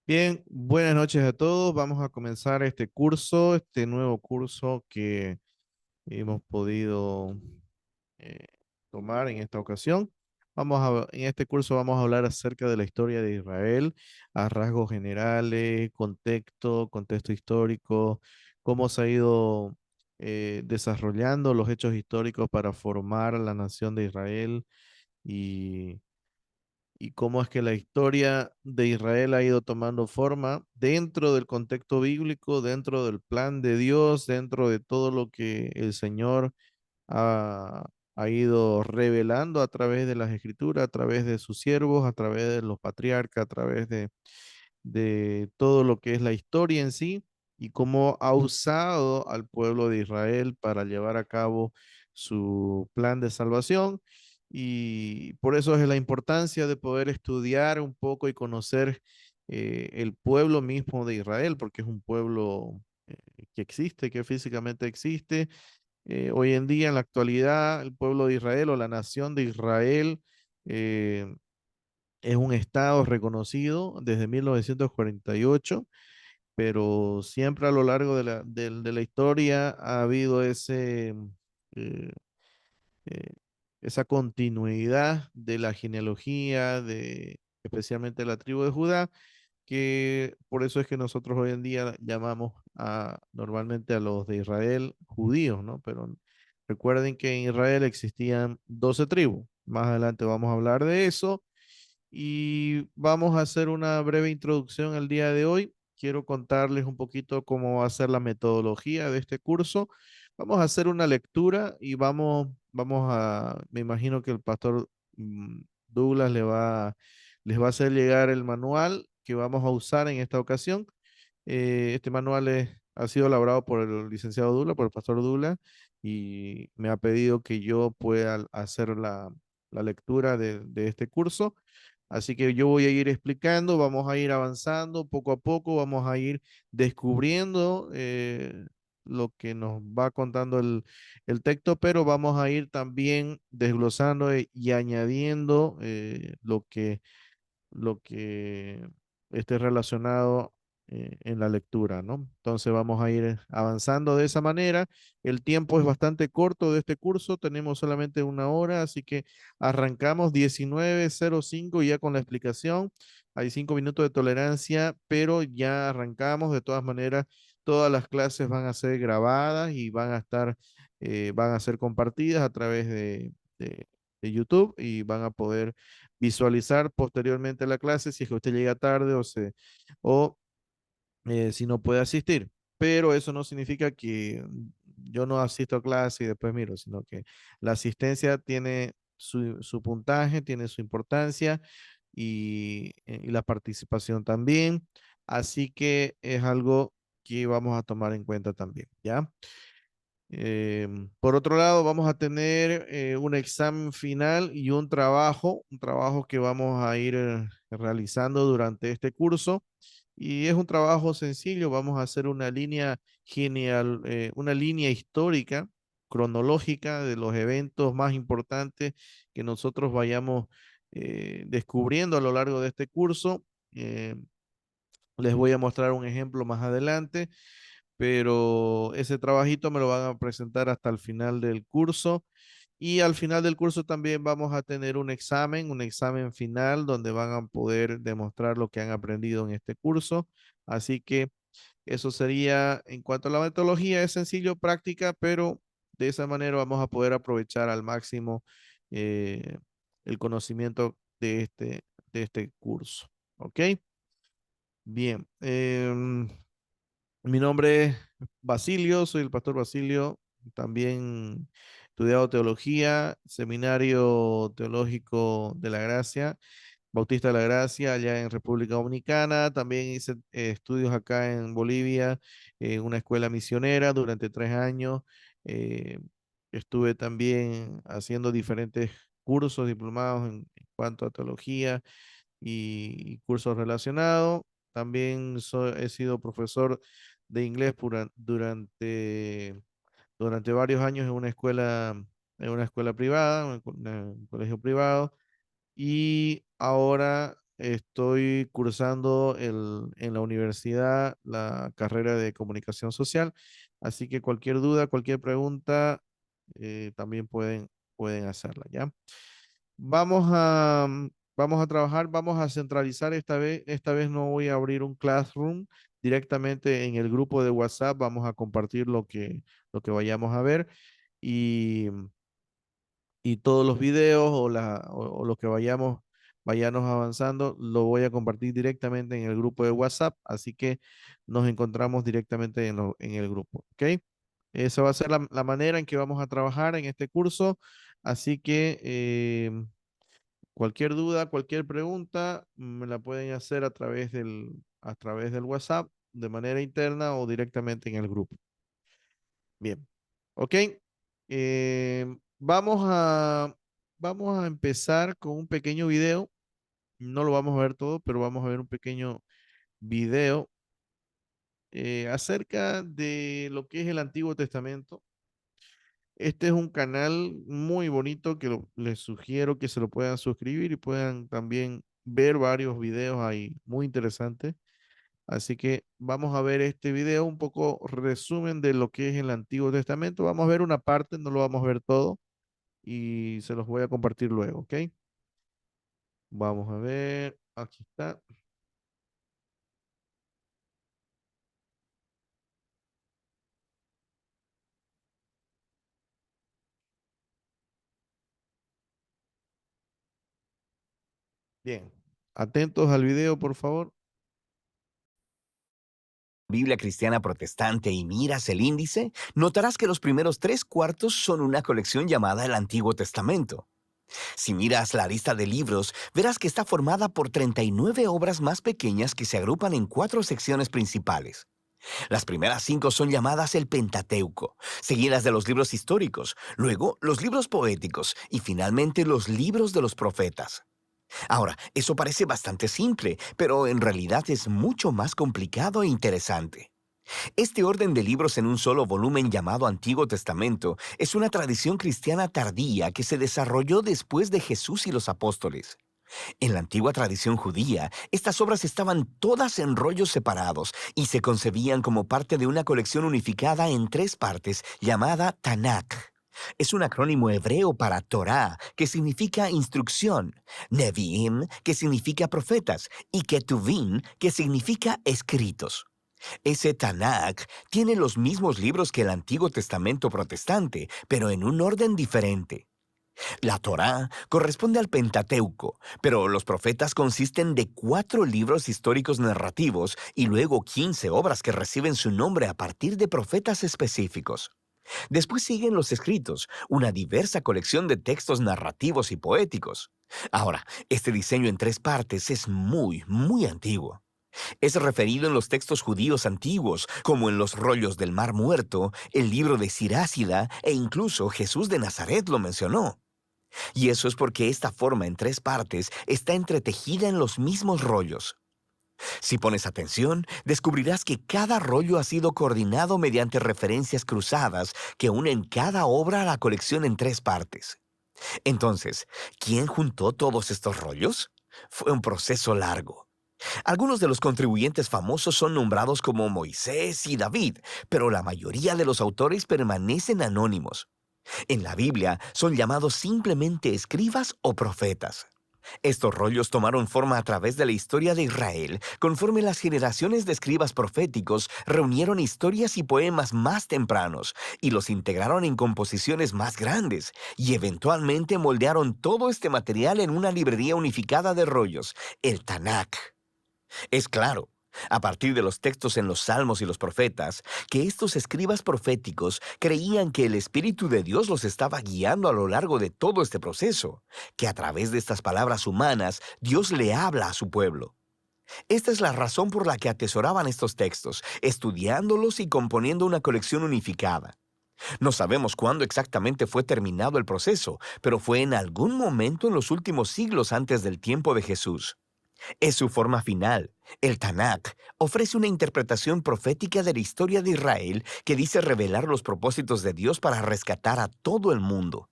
Bien, buenas noches a todos. Vamos a comenzar este nuevo curso que hemos podido eh, tomar en esta ocasión. En este curso vamos a hablar acerca de la historia de Israel a rasgos generales, contexto histórico, cómo se ha ido desarrollando los hechos históricos para formar la nación de Israel y cómo es que la historia de Israel ha ido tomando forma dentro del contexto bíblico, dentro del plan de Dios, dentro de todo lo que el Señor ha, ha ido revelando a través de las escrituras, a través de sus siervos, a través de los patriarcas, a través de todo lo que es la historia en sí y cómo ha usado al pueblo de Israel para llevar a cabo su plan de salvación. Y por eso es la importancia de poder estudiar un poco y conocer el pueblo mismo de Israel, porque es un pueblo que existe, que físicamente existe. Hoy en día, en la actualidad, el pueblo de Israel o la nación de Israel eh, es un estado reconocido desde 1948, pero siempre a lo largo de la historia ha habido eh, eh, esa continuidad de la genealogía, especialmente la tribu de Judá, que por eso es que nosotros hoy en día llamamos normalmente a los de Israel judíos, ¿no? Pero recuerden que en Israel existían 12 tribus. Más adelante vamos a hablar de eso y vamos a hacer una breve introducción el día de hoy. Quiero contarles un poquito cómo va a ser la metodología de este curso. Vamos a hacer una lectura y me imagino que el pastor Douglas les va a hacer llegar el manual que vamos a usar en esta ocasión. Este manual ha sido elaborado por el licenciado Douglas, por el pastor Douglas, y me ha pedido que yo pueda hacer la lectura de este curso. Así que yo voy a ir explicando, vamos a ir avanzando poco a poco, vamos a ir descubriendo lo que nos va contando el texto, pero vamos a ir también desglosando y añadiendo lo que esté relacionado en la lectura, ¿no? Entonces vamos a ir avanzando de esa manera. El tiempo es bastante corto de este curso, tenemos solamente una hora, así que arrancamos 19:05 ya con la explicación. Hay 5 minutos de tolerancia, pero ya arrancamos. De todas maneras, todas las clases van a ser grabadas y van a ser compartidas a través de YouTube y van a poder visualizar posteriormente la clase si es que usted llega tarde o si no puede asistir. Pero eso no significa que yo no asisto a clase y después miro, sino que la asistencia tiene su puntaje, tiene su importancia y la participación también. Así que es algo que vamos a tomar en cuenta también, ¿ya? Por otro lado, vamos a tener un examen final y un trabajo que vamos a ir realizando durante este curso. Y es un trabajo sencillo, vamos a hacer una línea histórica, cronológica de los eventos más importantes que nosotros vayamos descubriendo a lo largo de este curso. Eh, Les voy a mostrar un ejemplo más adelante, pero ese trabajito me lo van a presentar hasta el final del curso. Y al final del curso también vamos a tener un examen final donde van a poder demostrar lo que han aprendido en este curso. Así que eso sería en cuanto a la metodología, es sencillo, práctica, pero de esa manera vamos a poder aprovechar al máximo eh, el conocimiento de este curso. ¿Ok? Bien. Mi nombre es Basilio, soy el pastor Basilio, también he estudiado teología, Seminario Teológico de la Gracia, Bautista de la Gracia, allá en República Dominicana. También hice estudios acá en Bolivia, en una escuela misionera durante 3 años. Eh, Estuve también haciendo diferentes cursos diplomados en cuanto a teología y cursos relacionados. También he sido profesor de inglés durante varios años en una escuela privada, un colegio privado. Y ahora estoy cursando en la universidad la carrera de comunicación social, así que cualquier duda, cualquier pregunta, también pueden hacerla, ¿ya? Vamos a trabajar, vamos a centralizar esta vez. Esta vez no voy a abrir un classroom directamente en el grupo de WhatsApp. Vamos a compartir lo que vayamos a ver y, y todos los videos o lo que vayamos avanzando, lo voy a compartir directamente en el grupo de WhatsApp. Así que nos encontramos directamente en el grupo, ¿ok? Esa va a ser la manera en que vamos a trabajar en este curso. Así que cualquier duda, cualquier pregunta, me la pueden hacer a través del WhatsApp de manera interna o directamente en el grupo. Bien, ok. Vamos vamos a empezar con un pequeño video. No lo vamos a ver todo, pero vamos a ver un pequeño video acerca de lo que es el Antiguo Testamento. Este es un canal muy bonito que les sugiero que se lo puedan suscribir y puedan también ver varios videos ahí muy interesantes. Así que vamos a ver este video, un poco resumen de lo que es el Antiguo Testamento. Vamos a ver una parte, no lo vamos a ver todo y se los voy a compartir luego, ¿ok? Vamos a ver, aquí está. Bien, atentos al video, por favor. Biblia cristiana protestante y miras el índice, notarás que los primeros 3/4 son una colección llamada el Antiguo Testamento. Si miras la lista de libros, verás que está formada por 39 obras más pequeñas que se agrupan en 4 secciones principales. Las primeras 5 son llamadas el Pentateuco, seguidas de los libros históricos, luego los libros poéticos y finalmente los libros de los profetas. Ahora, eso parece bastante simple, pero en realidad es mucho más complicado e interesante. Este orden de libros en un solo volumen llamado Antiguo Testamento es una tradición cristiana tardía que se desarrolló después de Jesús y los apóstoles. En la antigua tradición judía, estas obras estaban todas en rollos separados y se concebían como parte de una colección unificada en 3 partes llamada Tanakh. Es un acrónimo hebreo para Torah, que significa instrucción, Nevi'im, que significa profetas, y Ketuvim, que significa escritos. Ese Tanakh tiene los mismos libros que el Antiguo Testamento protestante, pero en un orden diferente. La Torá corresponde al Pentateuco, pero los profetas consisten de 4 libros históricos narrativos y luego 15 obras que reciben su nombre a partir de profetas específicos. Después siguen los escritos, una diversa colección de textos narrativos y poéticos. Ahora, este diseño en 3 partes es muy antiguo. Es referido en los textos judíos antiguos, como en los rollos del Mar Muerto, el libro de Sirásida e incluso Jesús de Nazaret lo mencionó. Y eso es porque esta forma en 3 partes está entretejida en los mismos rollos. Si pones atención, descubrirás que cada rollo ha sido coordinado mediante referencias cruzadas que unen cada obra a la colección en 3 partes. Entonces, ¿quién juntó todos estos rollos? Fue un proceso largo. Algunos de los contribuyentes famosos son nombrados como Moisés y David, pero la mayoría de los autores permanecen anónimos. En la Biblia son llamados simplemente escribas o profetas. Estos rollos tomaron forma a través de la historia de Israel, conforme las generaciones de escribas proféticos reunieron historias y poemas más tempranos y los integraron en composiciones más grandes, y eventualmente moldearon todo este material en una librería unificada de rollos, el Tanakh. Es claro, a partir de los textos en los Salmos y los Profetas, que estos escribas proféticos creían que el Espíritu de Dios los estaba guiando a lo largo de todo este proceso, que a través de estas palabras humanas Dios le habla a su pueblo. Esta es la razón por la que atesoraban estos textos, estudiándolos y componiendo una colección unificada. No sabemos cuándo exactamente fue terminado el proceso, pero fue en algún momento en los últimos siglos antes del tiempo de Jesús. Es su forma final. El Tanakh ofrece una interpretación profética de la historia de Israel que dice revelar los propósitos de Dios para rescatar a todo el mundo.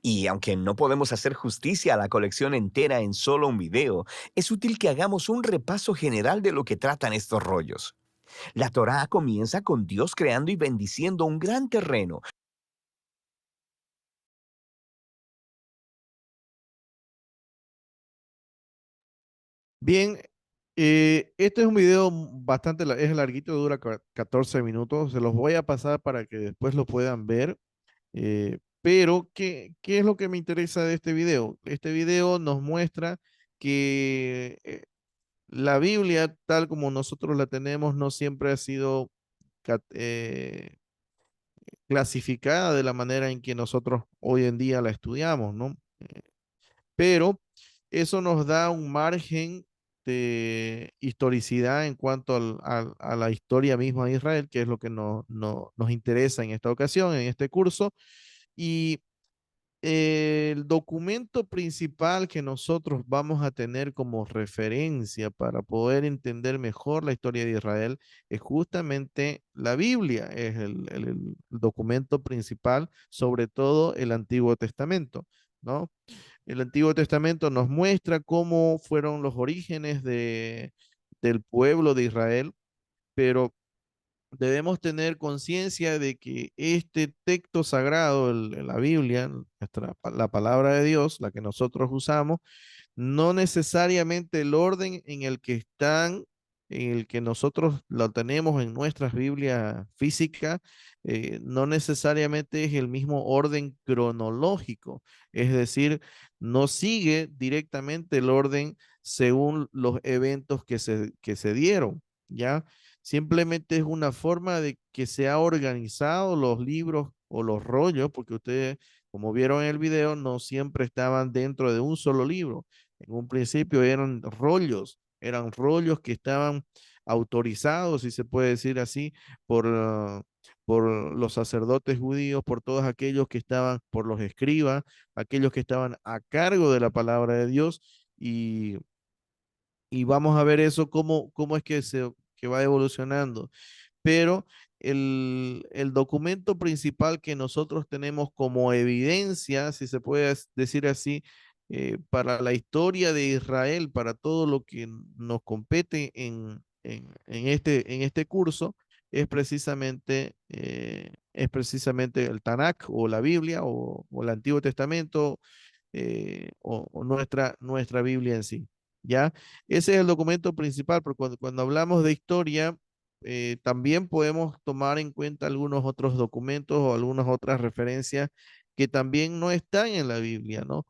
Y aunque no podemos hacer justicia a la colección entera en solo un video, es útil que hagamos un repaso general de lo que tratan estos rollos. La Torá comienza con Dios creando y bendiciendo un gran terreno. Bien, este es un video bastante, es larguito, dura 14 minutos. Se los voy a pasar para que después lo puedan ver. Pero, ¿qué es lo que me interesa de este video? Este video nos muestra que la Biblia, tal como nosotros la tenemos, no siempre ha sido clasificada de la manera en que nosotros hoy en día la estudiamos, ¿no? Pero eso nos da un margen de historicidad en cuanto a la historia misma de Israel, que es lo que nos interesa en esta ocasión, en este curso. Y el documento principal que nosotros vamos a tener como referencia para poder entender mejor la historia de Israel es justamente la Biblia, es el documento principal, sobre todo el Antiguo Testamento, ¿no? El Antiguo Testamento nos muestra cómo fueron los orígenes del pueblo de Israel, pero debemos tener conciencia de que este texto sagrado, la Biblia, la palabra de Dios, la que nosotros usamos, no necesariamente el orden en el que están, en el que nosotros lo tenemos en nuestras Biblias físicas, no necesariamente es el mismo orden cronológico, es decir, no sigue directamente el orden según los eventos que se dieron, ¿ya? Simplemente es una forma de que se ha organizado los libros o los rollos, porque ustedes, como vieron en el video, no siempre estaban dentro de un solo libro. En un principio eran rollos que estaban autorizados, si se puede decir así, por los sacerdotes judíos, por todos aquellos que estaban, por los escribas, aquellos que estaban a cargo de la palabra de Dios, y vamos a ver eso, cómo es que va evolucionando. Pero el documento principal que nosotros tenemos como evidencia, si se puede decir así, para la historia de Israel, para todo lo que nos compete en este curso, es precisamente el Tanakh o la Biblia o el Antiguo Testamento, o nuestra Biblia en sí. ¿Ya? Ese es el documento principal, pero cuando hablamos de historia, también podemos tomar en cuenta algunos otros documentos o algunas otras referencias que también no están en la Biblia, ¿no?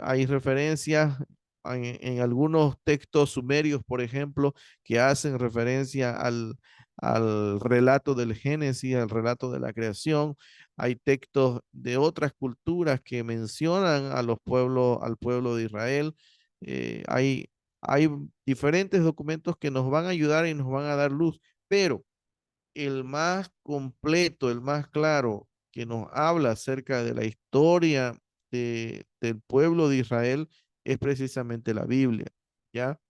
Hay referencias en algunos textos sumerios, por ejemplo, que hacen referencia al relato del Génesis, al relato de la creación. Hay textos de otras culturas que mencionan al pueblo de Israel. Hay diferentes documentos que nos van a ayudar y nos van a dar luz, pero el más completo, el más claro, que nos habla acerca de la historia del pueblo de Israel es precisamente la Biblia, ¿ya?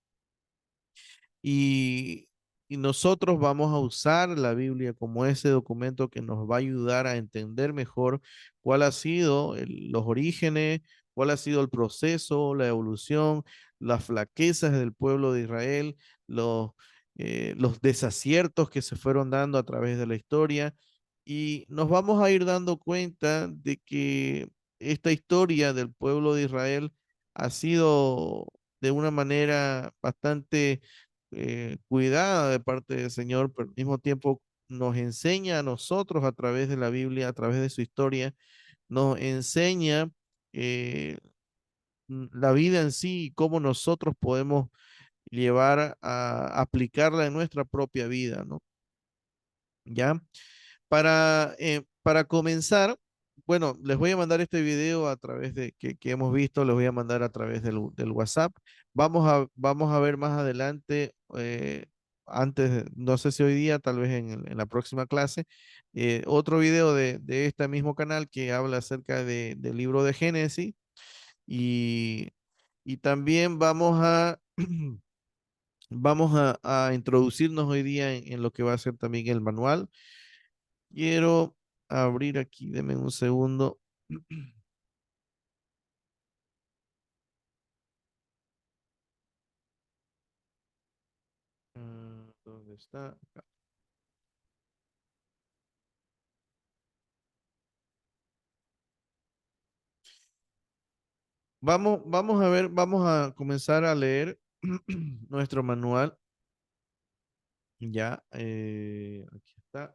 Y, y nosotros vamos a usar la Biblia como ese documento que nos va a ayudar a entender mejor cuál ha sido los orígenes, cuál ha sido el proceso, la evolución, las flaquezas del pueblo de Israel, los desaciertos que se fueron dando a través de la historia. Y nos vamos a ir dando cuenta de que esta historia del pueblo de Israel ha sido de una manera bastante cuidada de parte del Señor, pero al mismo tiempo nos enseña a nosotros a través de la Biblia, a través de su historia, nos enseña eh, la vida en sí y cómo nosotros podemos llevar a aplicarla en nuestra propia vida, ¿no? ¿Ya? Para comenzar, bueno, les voy a mandar este video a través de que hemos visto, les voy a mandar a través del WhatsApp. Vamos a ver más adelante, no sé si hoy día, tal vez en la próxima clase, otro video de este mismo canal que habla acerca del libro de Génesis y, y también vamos a introducirnos hoy día en lo que va a ser también el manual. Quiero abrir aquí, deme un segundo. ¿Dónde está? Acá. Vamos a ver, vamos a comenzar a leer nuestro manual. Ya, aquí está.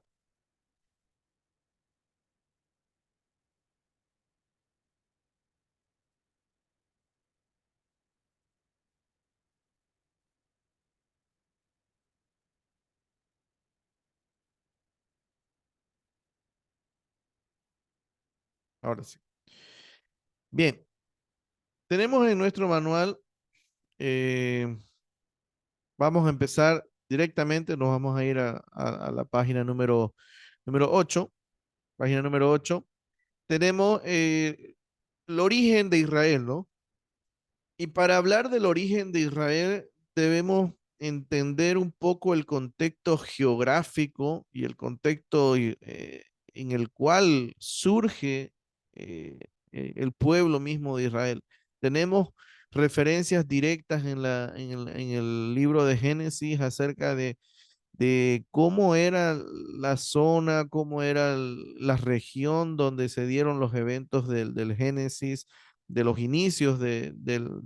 Ahora sí. Bien, tenemos en nuestro manual, eh, vamos a empezar directamente, nos vamos a ir a la página número 8. Página número 8. Tenemos el origen de Israel, ¿no? Y para hablar del origen de Israel, debemos entender un poco el contexto geográfico y el contexto en el cual surge el pueblo mismo de Israel. Tenemos referencias directas en el libro de Génesis acerca de cómo era la zona, cómo era la región donde se dieron los eventos del Génesis, de los inicios de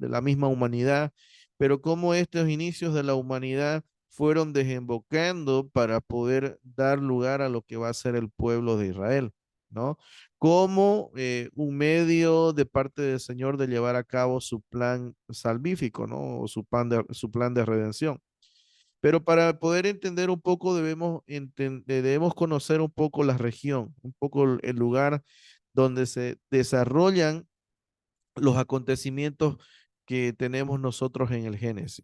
la misma humanidad, pero cómo estos inicios de la humanidad fueron desembocando para poder dar lugar a lo que va a ser el pueblo de Israel, ¿no? Como un medio de parte del Señor de llevar a cabo su plan salvífico, ¿no? O su plan de redención. Pero para poder entender un poco debemos conocer un poco la región, un poco el lugar donde se desarrollan los acontecimientos que tenemos nosotros en el Génesis.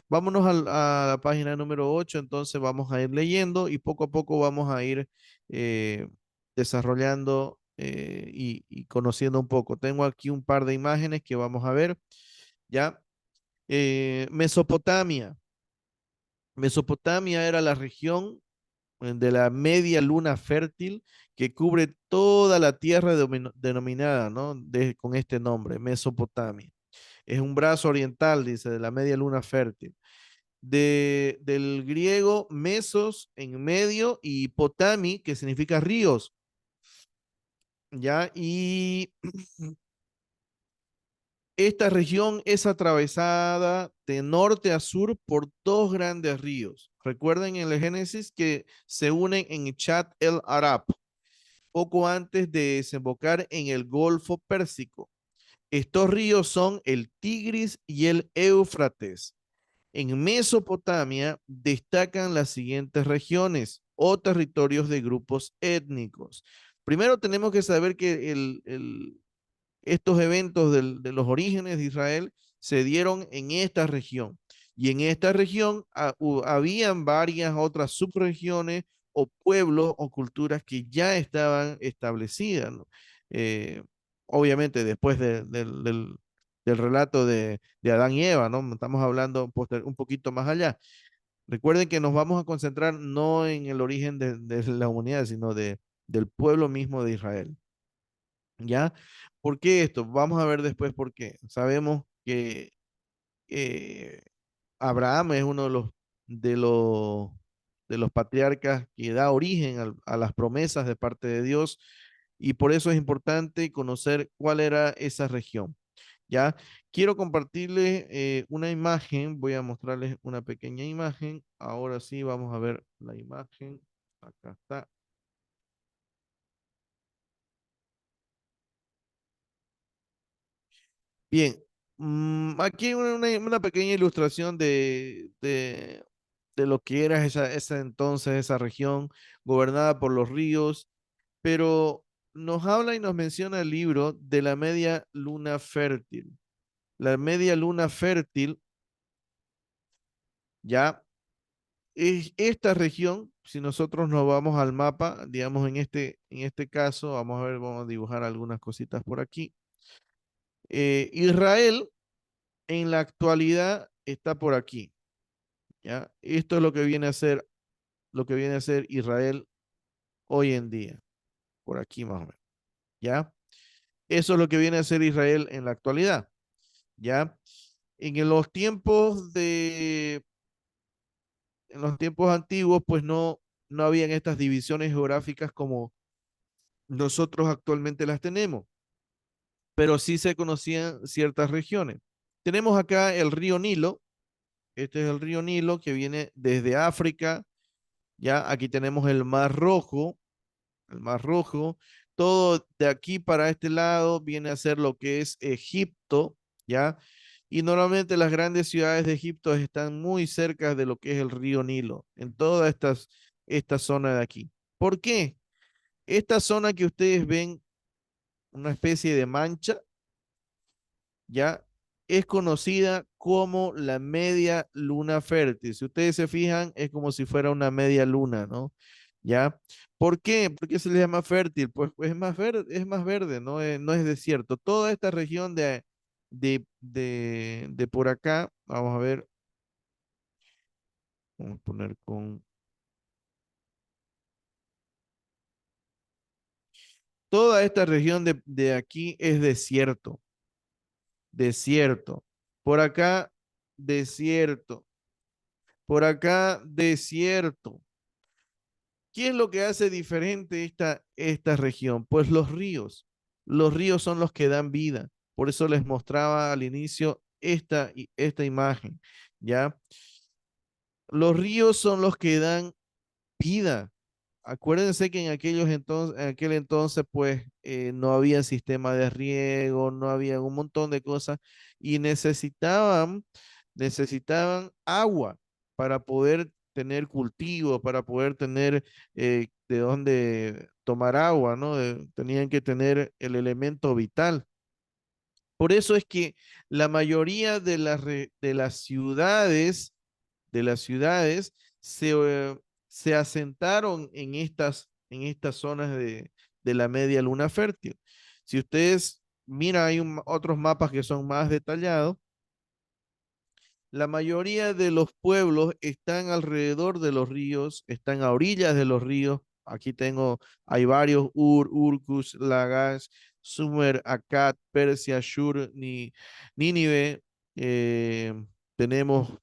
Vámonos a la página número 8. Entonces vamos a ir leyendo y poco a poco vamos a ir eh, desarrollando y conociendo un poco. Tengo aquí un par de imágenes que vamos a ver, ¿ya? Mesopotamia. Mesopotamia era la región de la media luna fértil que cubre toda la tierra denominada, ¿no? Con este nombre, Mesopotamia. Es un brazo oriental, dice, de la media luna fértil. Del griego mesos en medio y potami, que significa ríos, ¿ya? Y esta región es atravesada de norte a sur por dos grandes ríos. Recuerden en el Génesis que se unen en Chat el Arab, poco antes de desembocar en el Golfo Pérsico. Estos ríos son el Tigris y el Éufrates. En Mesopotamia destacan las siguientes regiones o territorios de grupos étnicos. Primero tenemos que saber que estos eventos de los orígenes de Israel se dieron en esta región. Y en esta región habían varias otras subregiones o pueblos o culturas que ya estaban establecidas, ¿no? Eh, Obviamente después del relato de Adán y Eva, ¿no? Estamos hablando un poquito más allá. Recuerden que nos vamos a concentrar no en el origen de la humanidad, sino del pueblo mismo de Israel. ¿Ya? ¿Por qué esto? Vamos a ver después por qué. Sabemos que eh, Abraham es uno de los, de los patriarcas que da origen a las promesas de parte de Dios y por eso es importante conocer cuál era esa región. ¿Ya? Quiero compartirles una imagen, voy a mostrarles una pequeña imagen. Ahora sí, vamos a ver la imagen. Acá está. Bien, aquí hay una pequeña ilustración de lo que era esa entonces, esa región gobernada por los ríos, pero nos habla y nos menciona el libro de la media luna fértil. La media luna fértil, ya, es esta región, si nosotros nos vamos al mapa, digamos en este caso, vamos a ver, vamos a dibujar algunas cositas por aquí. Israel en la actualidad está por aquí. ¿Ya? Esto es lo que viene a ser Israel hoy en día, por aquí más o menos, ¿ya? Eso es lo que viene a ser Israel en la actualidad, ¿ya? En los tiempos en los tiempos antiguos, pues no habían estas divisiones geográficas como nosotros actualmente las tenemos, pero sí se conocían ciertas regiones. Tenemos acá el río Nilo. Este es el río Nilo que viene desde África. Ya aquí tenemos el Mar Rojo. Todo de aquí para este lado viene a ser lo que es Egipto, ¿ya? Y normalmente las grandes ciudades de Egipto están muy cerca de lo que es el río Nilo, en toda esta zona de aquí. ¿Por qué? Esta zona que ustedes ven, una especie de mancha, ¿ya? Es conocida como la media luna fértil. Si ustedes se fijan, es como si fuera una media luna, ¿no? ¿Ya? ¿Por qué? ¿Por qué se le llama fértil? Pues es más verde, ¿no? No es desierto. Toda esta región de por acá, vamos a ver, vamos a poner con... Toda esta región de aquí es desierto, desierto. Por acá, desierto. Por acá, desierto. ¿Qué es lo que hace diferente esta región? Pues los ríos. Los ríos son los que dan vida. Por eso les mostraba al inicio esta imagen, ¿ya? Los ríos son los que dan vida. Acuérdense que en aquel entonces, pues, no había sistema de riego, no había un montón de cosas y necesitaban agua para poder tener cultivo, para poder tener de dónde tomar agua, ¿no? Tenían que tener el elemento vital. Por eso es que la mayoría de las ciudades se asentaron en estas zonas de la media luna fértil. Si ustedes miran, hay otros mapas que son más detallados. La mayoría de los pueblos están alrededor de los ríos, están a orillas de los ríos. Aquí hay varios: Urkus, Lagash, Sumer, Akkad, Persia, Shur, Nínive. eh, Tenemos,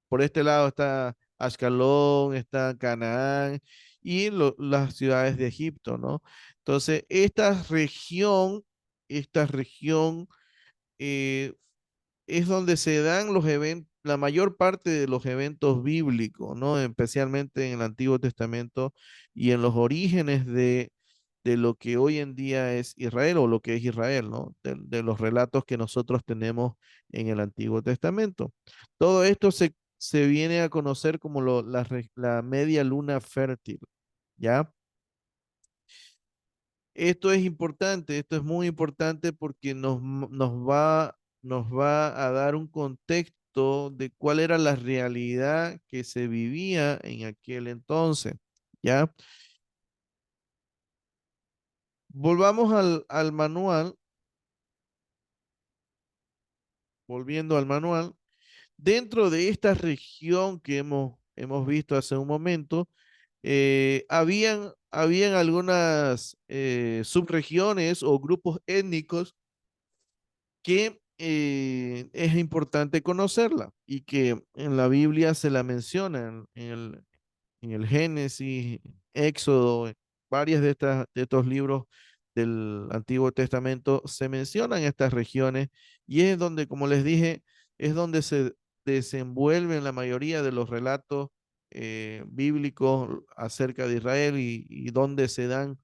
por este lado está Ascalón, está Canaán y las ciudades de Egipto, ¿no? Entonces, esta región eh, es donde se dan los eventos, la mayor parte de los eventos bíblicos, ¿no? Especialmente en el Antiguo Testamento y en los orígenes de lo que hoy en día es Israel o lo que es Israel, ¿no? De los relatos que nosotros tenemos en el Antiguo Testamento. Todo esto se viene a conocer como la media luna fértil, ¿ya? Esto es importante, esto es muy importante porque nos va a dar un contexto de cuál era la realidad que se vivía en aquel entonces, ¿ya? Volvamos al manual, volviendo al manual. Dentro de esta región que hemos visto hace un momento, habían algunas subregiones o grupos étnicos que es importante conocerla y que en la Biblia se la menciona en el Génesis, Éxodo, en varias de estos libros del Antiguo Testamento se mencionan estas regiones y es donde, como les dije, es donde se desenvuelven la mayoría de los relatos bíblicos acerca de Israel y donde se dan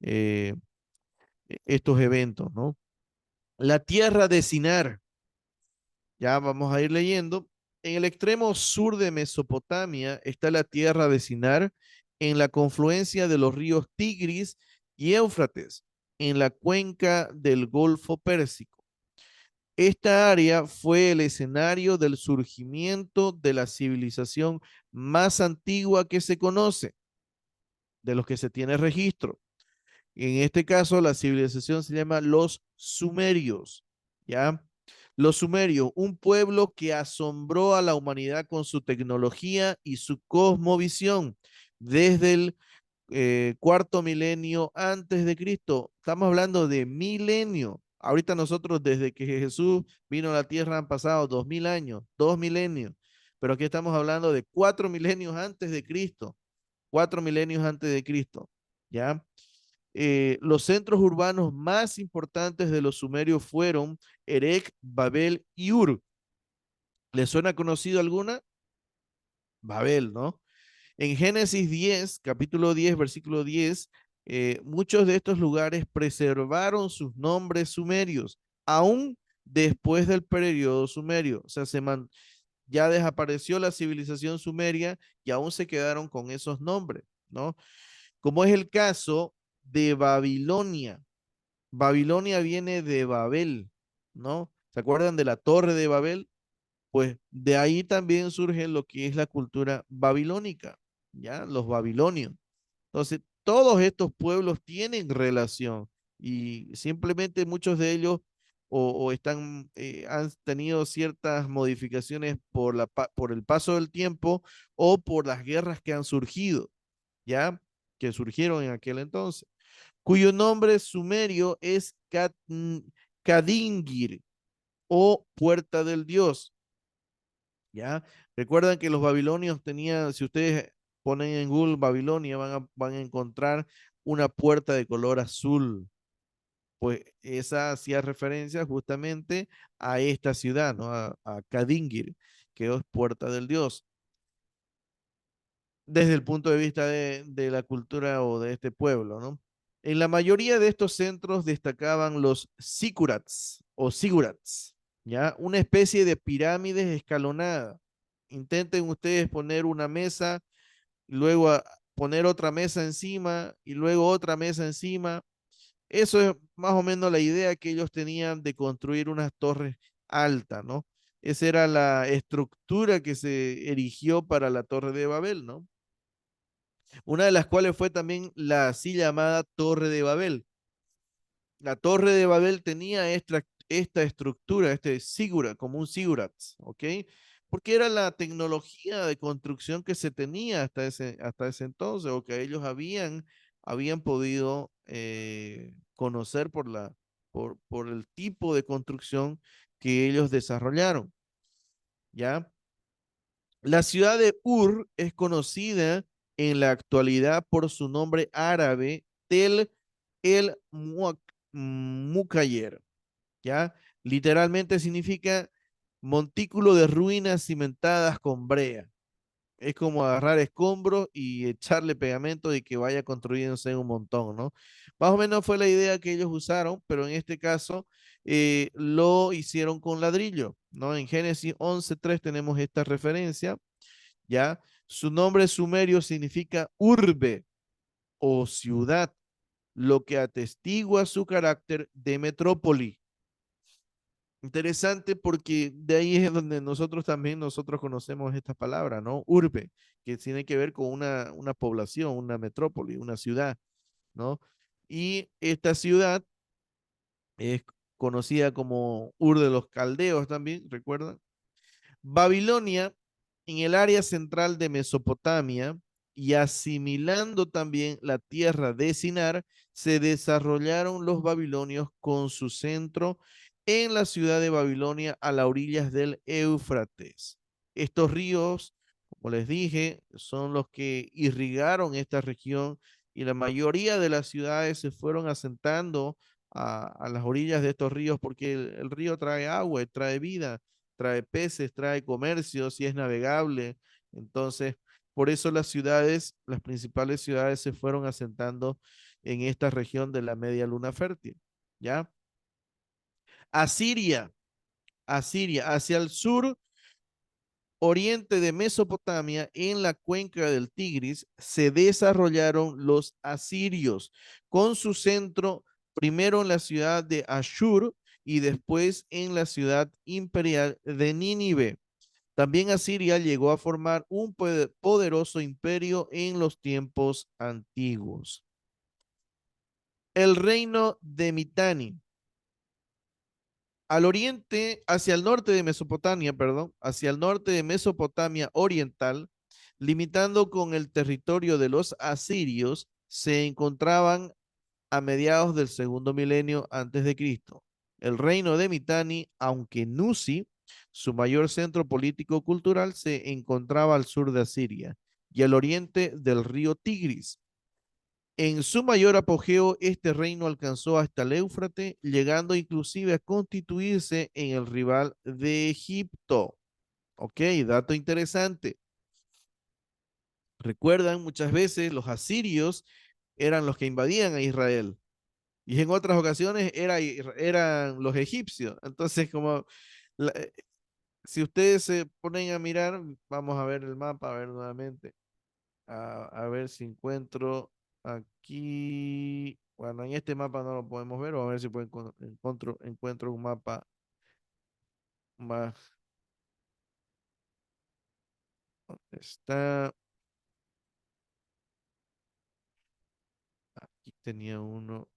eh, estos eventos, ¿no? La tierra de Sinar. Ya vamos a ir leyendo. En el extremo sur de Mesopotamia está la tierra de Sinar, en la confluencia de los ríos Tigris y Éufrates, en la cuenca del Golfo Pérsico. Esta área fue el escenario del surgimiento de la civilización más antigua que se conoce, de los que se tiene registro. En este caso, la civilización se llama los sumerios, ¿ya? Los sumerios, un pueblo que asombró a la humanidad con su tecnología y su cosmovisión desde el cuarto milenio antes de Cristo. Estamos hablando de milenio. Ahorita nosotros, desde que Jesús vino a la tierra, han pasado 2000 años, 2 milenios. pero aquí estamos hablando de 4 milenios antes de Cristo, 4 milenios antes de Cristo, ¿ya? Los centros urbanos más importantes de los sumerios fueron Erech, Babel y Ur. ¿Les suena conocido alguna? Babel, ¿no? En Génesis 10, capítulo 10, versículo 10, muchos de estos lugares preservaron sus nombres sumerios, aún después del periodo sumerio. O sea, ya desapareció la civilización sumeria y aún se quedaron con esos nombres, ¿no? Como es el caso de Babilonia. Babilonia viene de Babel, ¿no? ¿Se acuerdan de la Torre de Babel? Pues de ahí también surge lo que es la cultura babilónica, ¿ya? Los babilonios. Entonces, todos estos pueblos tienen relación y simplemente muchos de ellos han tenido ciertas modificaciones por el paso del tiempo o por las guerras que han surgido, ¿ya? Que surgieron en aquel entonces, cuyo nombre sumerio es Kadingir o Puerta del Dios. ¿Ya? Recuerdan que los babilonios tenían, si ustedes ponen en Google Babilonia, van a encontrar una puerta de color azul. Pues esa hacía referencia justamente a esta ciudad, ¿no? A Kadingir, que es Puerta del Dios. Desde el punto de vista de la cultura o de este pueblo, ¿no? En la mayoría de estos centros destacaban los zigurats o sigurats, ¿ya? Una especie de pirámides escalonadas. Intenten ustedes poner una mesa, luego poner otra mesa encima y luego otra mesa encima. Eso es más o menos la idea que ellos tenían de construir unas torres altas, ¿no? Esa era la estructura que se erigió para la Torre de Babel, ¿no? Una de las cuales fue también la así llamada Torre de Babel. La Torre de Babel tenía esta estructura, este sigura, como un sigurat, ¿ok? Porque era la tecnología de construcción que se tenía hasta ese entonces, o que ellos habían podido conocer por el tipo de construcción que ellos desarrollaron, ¿ya? La ciudad de Ur es conocida en la actualidad por su nombre árabe Tel el Mukayer, ¿ya? Literalmente significa montículo de ruinas cimentadas con brea. Es como agarrar escombros y echarle pegamento y que vaya construyéndose un montón, ¿no? Más o menos fue la idea que ellos usaron, pero en este caso lo hicieron con ladrillo, ¿no? En Génesis 11:3 tenemos esta referencia, ¿ya? Su nombre sumerio significa urbe o ciudad, lo que atestigua su carácter de metrópoli. Interesante porque de ahí es donde nosotros conocemos esta palabra, ¿no? Urbe, que tiene que ver con una población, una metrópoli, una ciudad, ¿no? Y esta ciudad es conocida como Ur de los Caldeos también, ¿recuerdan? Babilonia, en el área central de Mesopotamia y asimilando también la tierra de Sinar, se desarrollaron los babilonios con su centro en la ciudad de Babilonia a las orillas del Éufrates. Estos ríos, como les dije, son los que irrigaron esta región y la mayoría de las ciudades se fueron asentando a las orillas de estos ríos porque el río trae agua, trae vida, trae peces, trae comercio, si es navegable. Entonces, por eso las principales ciudades se fueron asentando en esta región de la media luna fértil, ¿ya? Asiria, Asiria, hacia el sur oriente de Mesopotamia, en la cuenca del Tigris, se desarrollaron los asirios, con su centro primero en la ciudad de Ashur y después en la ciudad imperial de Nínive. También Asiria llegó a formar un poderoso imperio en los tiempos antiguos. El reino de Mitanni. Al oriente, hacia el norte de Mesopotamia, perdón, hacia el norte de Mesopotamia oriental, limitando con el territorio de los asirios, se encontraban a mediados del segundo milenio antes de Cristo. El reino de Mitanni, aunque Nusi Su mayor centro político-cultural se encontraba al sur de Asiria y al oriente del río Tigris. En su mayor apogeo, este reino alcanzó hasta el Éufrates, llegando inclusive a constituirse en el rival de Egipto. Ok, dato interesante. Recuerdan, muchas veces los asirios eran los que invadían a Israel y en otras ocasiones eran los egipcios. Entonces, como la- eh, si ustedes se ponen a mirar, vamos a ver el mapa, a ver nuevamente, a ver si encuentro aquí, bueno, en este mapa no lo podemos ver, o a ver si encuentro un mapa más, ¿dónde está? Aquí tenía uno.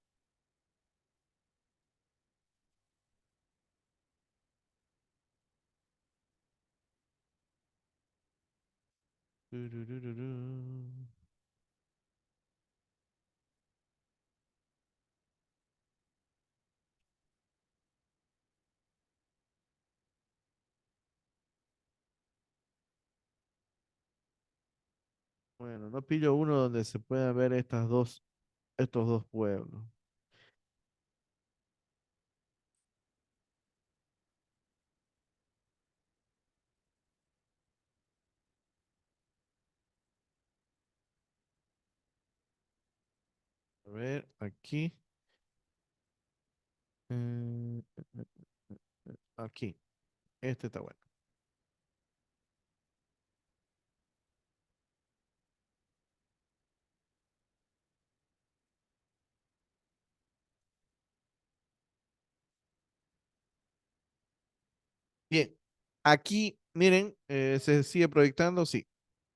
Turururú. Bueno, no pillo uno donde se puedan ver estos dos pueblos. A ver, aquí. eh, Aquí. Este está bueno. Bien. Aquí, miren, se sigue proyectando, sí.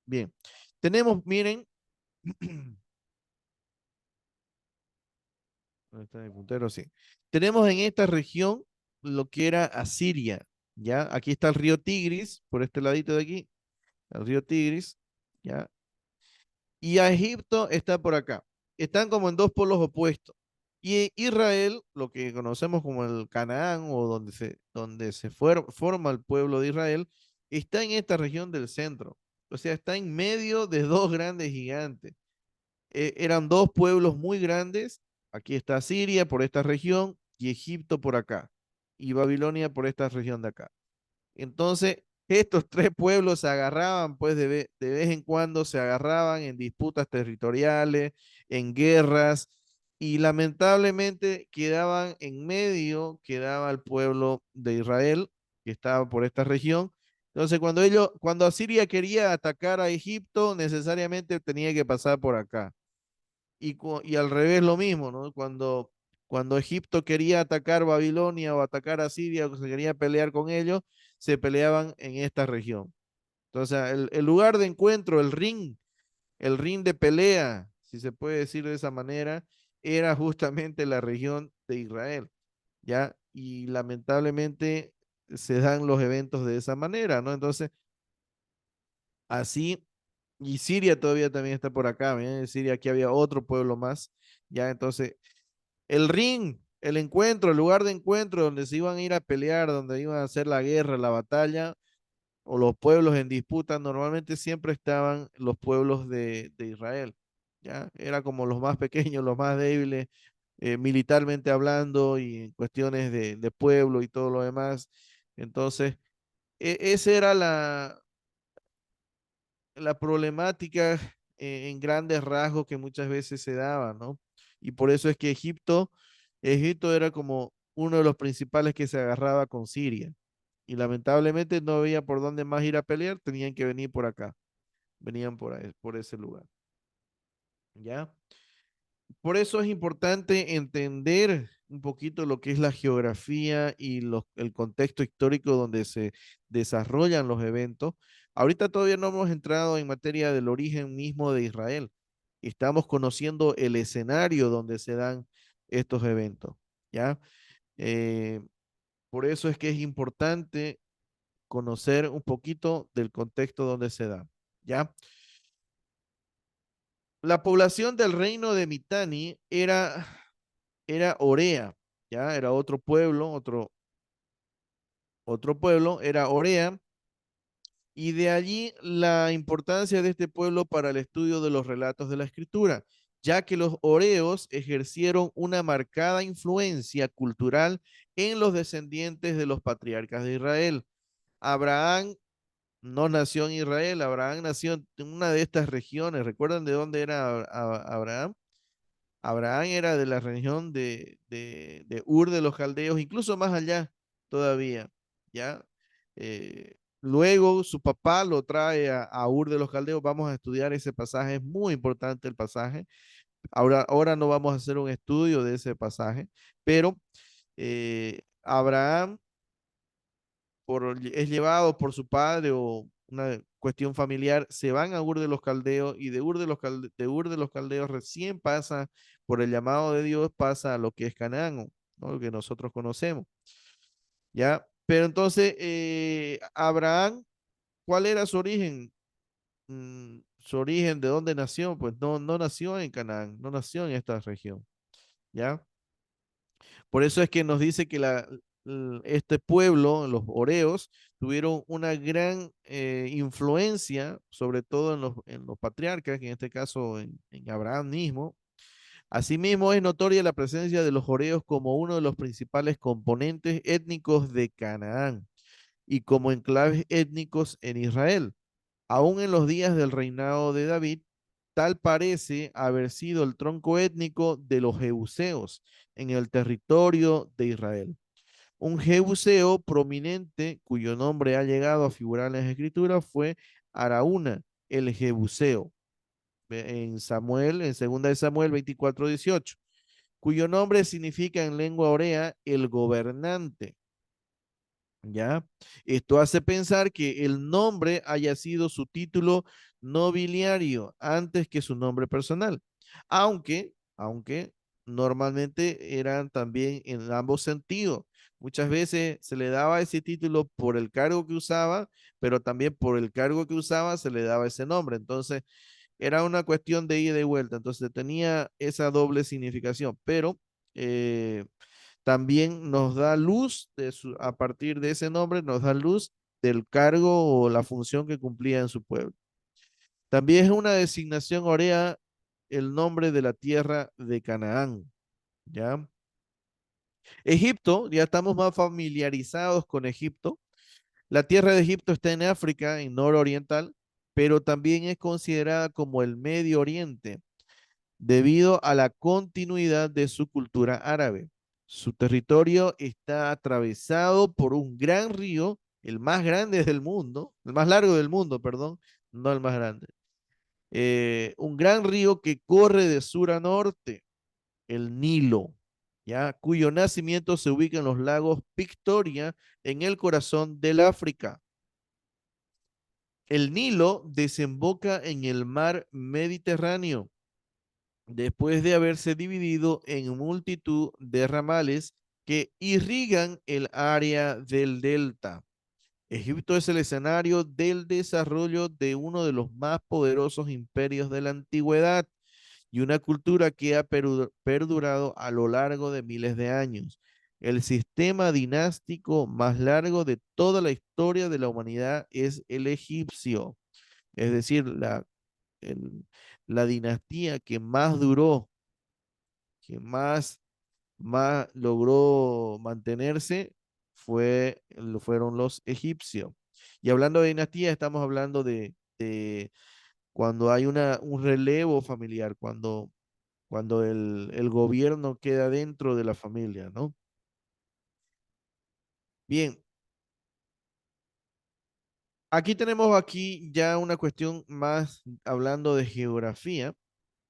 Bien. Tenemos, miren, ¿dónde está el puntero? Sí. Tenemos en esta región lo que era Asiria, ¿ya? Aquí está el río Tigris, por este ladito de aquí, el río Tigris, ¿ya? Y a Egipto está por acá. Están como en dos polos opuestos. Y Israel, lo que conocemos como el Canaán o forma el pueblo de Israel, está en esta región del centro. O sea, está en medio de dos grandes gigantes. Eran dos pueblos muy grandes. Aquí está Siria por esta región y Egipto por acá. Y Babilonia por esta región de acá. Entonces, estos tres pueblos se agarraban, pues de vez en cuando se agarraban en disputas territoriales, en guerras, y lamentablemente quedaban en medio, quedaba el pueblo de Israel, que estaba por esta región. Entonces, cuando Asiria quería atacar a Egipto, necesariamente tenía que pasar por acá. Y al revés lo mismo, ¿no? Cuando Egipto quería atacar Babilonia o atacar a Siria o se quería pelear con ellos, se peleaban en esta región. Entonces, el lugar de encuentro, el ring de pelea, si se puede decir de esa manera, era justamente la región de Israel, ¿ya? Y lamentablemente se dan los eventos de esa manera, ¿no? Entonces, así, y Siria todavía también está por acá, ¿bien? En Siria aquí había otro pueblo más, ¿ya? Entonces, el ring, el encuentro, el lugar de encuentro donde se iban a ir a pelear, donde iban a hacer la guerra, la batalla, o los pueblos en disputa, normalmente siempre estaban los pueblos de Israel, ¿ya? Era como los más pequeños, los más débiles, militarmente hablando y en cuestiones de pueblo y todo lo demás. Entonces, esa era la problemática en grandes rasgos que muchas veces se daba, ¿no? Y por eso es que Egipto era como uno de los principales que se agarraba con Siria. Y lamentablemente no había por dónde más ir a pelear, tenían que venir por acá, venían por ese lugar, ¿ya? Por eso es importante entender un poquito lo que es la geografía y el contexto histórico donde se desarrollan los eventos. Ahorita todavía no hemos entrado en materia del origen mismo de Israel. Estamos conociendo el escenario donde se dan estos eventos, ¿ya? Eh, por eso es que es importante conocer un poquito del contexto donde se da, ¿ya? La población del reino de Mitanni era Orea, ¿ya? Era otro pueblo, Otro pueblo era Orea, y de allí la importancia de este pueblo para el estudio de los relatos de la escritura, ya que los oreos ejercieron una marcada influencia cultural en los descendientes de los patriarcas de Israel. Abraham no nació en Israel, Abraham nació en una de estas regiones. ¿Recuerdan de dónde era Abraham? Abraham era de la región de Ur de los Caldeos, incluso más allá todavía, ¿ya? Luego su papá lo trae a Ur de los Caldeos. Vamos a estudiar ese pasaje, es muy importante el pasaje. Ahora no vamos a hacer un estudio de ese pasaje, pero Abraham es llevado por su padre o una cuestión familiar, se van a Ur de los Caldeos, y de Ur de los Caldeos recién pasa por el llamado de Dios, pasa a lo que es Canaán, ¿no? Lo que nosotros conocemos, ¿ya? Pero entonces, Abraham, ¿cuál era su origen? Su origen, ¿de dónde nació? Pues no nació en Canaán, no nació en esta región, ¿ya? Por eso es que nos dice que este pueblo, los Oreos, tuvieron una gran influencia, sobre todo en los patriarcas, que en este caso en Abraham mismo. Asimismo, es notoria la presencia de los Oreos como uno de los principales componentes étnicos de Canaán y como enclaves étnicos en Israel. Aún en los días del reinado de David, tal parece haber sido el tronco étnico de los jebuseos en el territorio de Israel. Un jebuseo prominente cuyo nombre ha llegado a figurar en las escrituras fue Araúna, el jebuseo, en Samuel, en 2 de Samuel 24:18, cuyo nombre significa en lengua orea el gobernante. ¿Ya? Esto hace pensar que el nombre haya sido su título nobiliario antes que su nombre personal, aunque normalmente eran también en ambos sentidos. Muchas veces se le daba ese título por el cargo que usaba, pero también por el cargo que usaba se le daba ese nombre. Entonces, era una cuestión de ida y vuelta. Entonces, tenía esa doble significación, pero eh, también nos da luz a partir de ese nombre, nos da luz del cargo o la función que cumplía en su pueblo. También es una designación orea el nombre de la tierra de Canaán, ¿ya? Egipto, ya estamos más familiarizados con Egipto. La tierra de Egipto está en África, en nororiental, pero también es considerada como el Medio Oriente debido a la continuidad de su cultura árabe. Su territorio está atravesado por un gran río, el más grande del mundo, el más largo del mundo, perdón, no el más grande. Un gran río que corre de sur a norte, el Nilo, ¿ya? Cuyo nacimiento se ubica en los lagos Victoria, en el corazón del África. El Nilo desemboca en el mar Mediterráneo después de haberse dividido en multitud de ramales que irrigan el área del delta. Egipto es el escenario del desarrollo de uno de los más poderosos imperios de la antigüedad y una cultura que ha perdurado a lo largo de miles de años. El sistema dinástico más largo de toda la historia de la humanidad es el egipcio, es decir, el- la dinastía que más duró, que más logró mantenerse fueron los egipcios. Y hablando de dinastía, estamos hablando de cuando hay un relevo familiar, cuando el gobierno queda dentro de la familia, ¿no? Bien, aquí tenemos aquí ya una cuestión más hablando de geografía,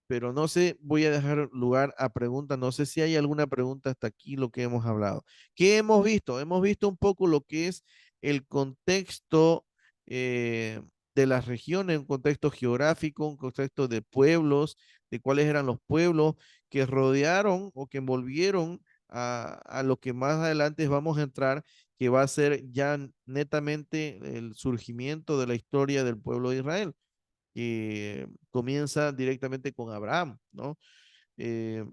pero no sé, voy a dejar lugar a preguntas. No sé si hay alguna pregunta hasta aquí lo que hemos hablado. ¿Qué hemos visto? Hemos visto un poco lo que es el contexto eh, de las regiones, un contexto geográfico, un contexto de pueblos, de cuáles eran los pueblos que rodearon o que envolvieron a lo que más adelante vamos a entrar, que va a ser ya netamente el surgimiento de la historia del pueblo de Israel, que comienza directamente con Abraham, ¿no? Eh,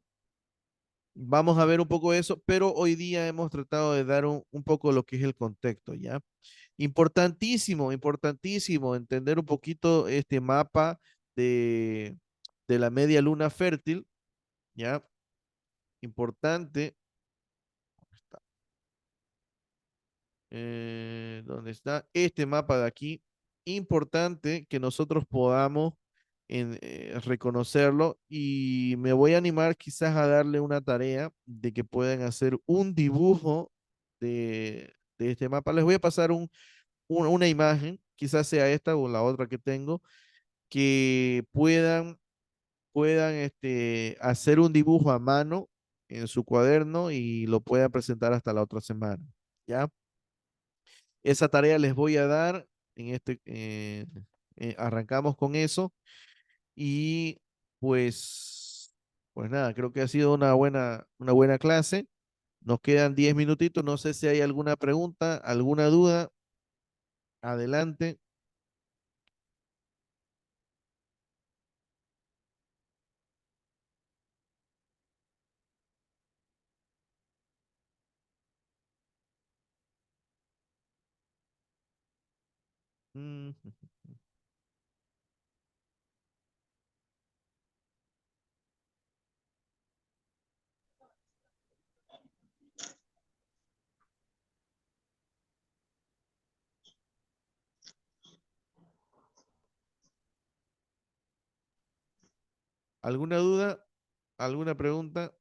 Vamos a ver un poco eso, pero hoy día hemos tratado de dar un poco lo que es el contexto, ¿ya? Importantísimo, importantísimo entender un poquito este mapa de, de la media luna fértil, ¿ya? Importante. ¿Dónde está? Este mapa de aquí. Importante que nosotros podamos reconocerlo y me voy a animar quizás a darle una tarea de que puedan hacer un dibujo de este mapa. Les voy a pasar una imagen, quizás sea esta o la otra que tengo, que puedan hacer un dibujo a mano en su cuaderno y lo puedan presentar hasta la otra semana. ¿Ya? Esa tarea les voy a dar en arrancamos con eso y pues, pues nada, creo que ha sido una buena clase. Nos quedan 10 minutitos, no sé si hay alguna pregunta, alguna duda. Adelante. Mm, ¿Alguna duda? ¿Alguna pregunta?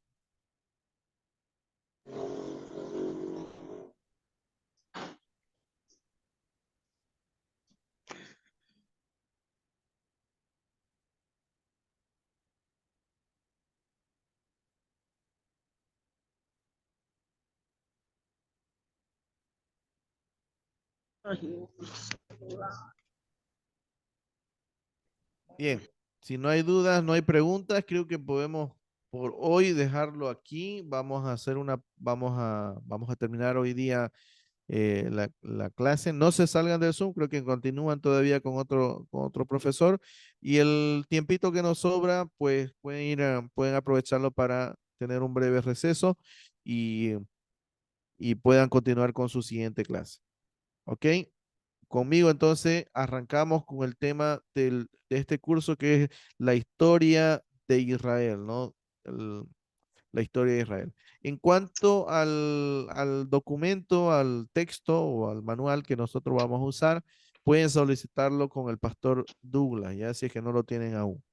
Bien, si no hay dudas, no hay preguntas, creo que podemos por hoy dejarlo aquí. Vamos a terminar hoy día la clase. No se salgan del Zoom, creo que continúan todavía con otro profesor. Y el tiempito que nos sobra, pues pueden aprovecharlo para tener un breve receso y, y puedan continuar con su siguiente clase. ¿Ok? Conmigo entonces arrancamos con el tema de este curso que es la historia de Israel, ¿no? El- la historia de Israel. En cuanto al documento, al texto o al manual que nosotros vamos a usar, pueden solicitarlo con el pastor Douglas, ya si es que no lo tienen aún.